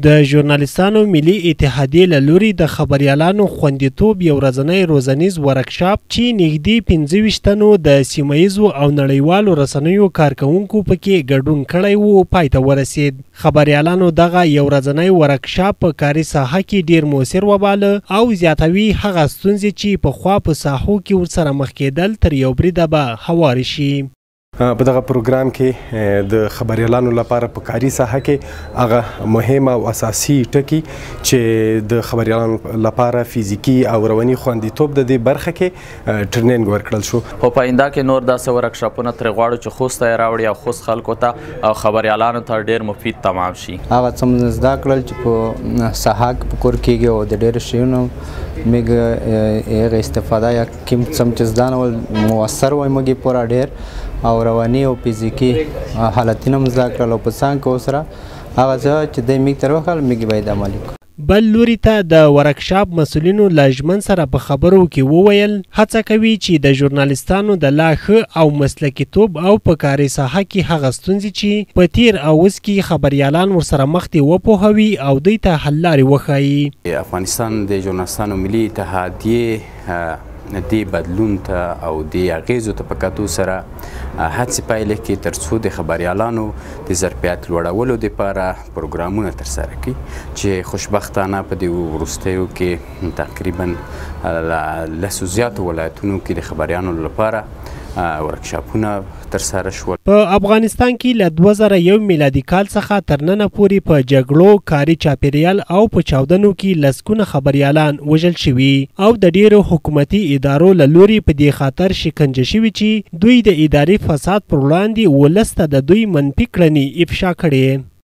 د ژورنالیستانو ملي اتحادیې له لوري د خبریالانو خوندیتوب یو ورځنی روزنیز ورکشاپ چې نږدې 25 تنو د سیمه ییزو او نړیوالو رسنیو کارکوونکو پکې ګډون کړی و پای ته ورسید. خبریالانو دغه یو ورځنی ورکشاپ په کاري ساحه کې ډیر موثر وباله او زیاتوي هغه ستونزې چې پخوا په ساحو کې ورسره مخ کېدل تر یو بریده به هوارې شي. په دغه پروګرام کې د خبریالانو لپاره په کاري ساحه کې هغه مهم او اساسي ټکي چې د خبریالانو لپاره فزیکي او رواني خوندیتوب د دې برخه کې ټریننګ ورکړل شو. خو په آینده کې نور داسې ورکشاپونه ترې غواړو چې خوست ته یې راوړي او خوست خلکو ته او خبریالانو ته ډېر مفید تمام شي. هغه څه مو زده کړل چې په ساحه کې په کور کېږي او د ډېرو شیانو موږ هغه استفاده یا کوم څه چې زده نه مؤثر وای موږ یې پوره ډېر او رواني او فزیکي حالتونه مو زده کړل او په څنګ کې سره هغه څه چې دوی موږ تر وخت موږ باید عملي کړو. بل لوري ته د ورکشاپ مسؤلینو له ژمن سره په خبرو کې وویل هڅه کوي چې د ژورنالیستانو د لا ښه او مسلکیتوب او په کاري ساحه کې هغه ستونزې چې په تیر او اوس کې خبریالان ورسره مخ دي وپوهوي او دوی ته حل لارې وښایي. افغانستان د ژورنالیستانو ملي اتحادیې دې بدلون ته او دې اغیزو ته په کتو سره هڅې پیل کړي تر څو د خبریالانو د ظرفیت لوړولو دپاره پروګرامونه ترسره کړي چې خوشبختانه په دې وروستیو کې تقریبا لسو زیاتو ولایتونو کې د خبریانو لپاره ورکشاپونه ترسره شول. په افغانستان کې له 2001 میلادي کال څخه تر ننه پورې په جګړو، کاري چاپیریال او په چاودنو کې لسګونه خبریالان وژل شوي او د ډیرو حکومتي ادارو له لوري په دې خاطر شکنجه شوي چې دوی د اداري فساد پر وړاندې ولس ته د دوی منفي کړنې افشا کړې.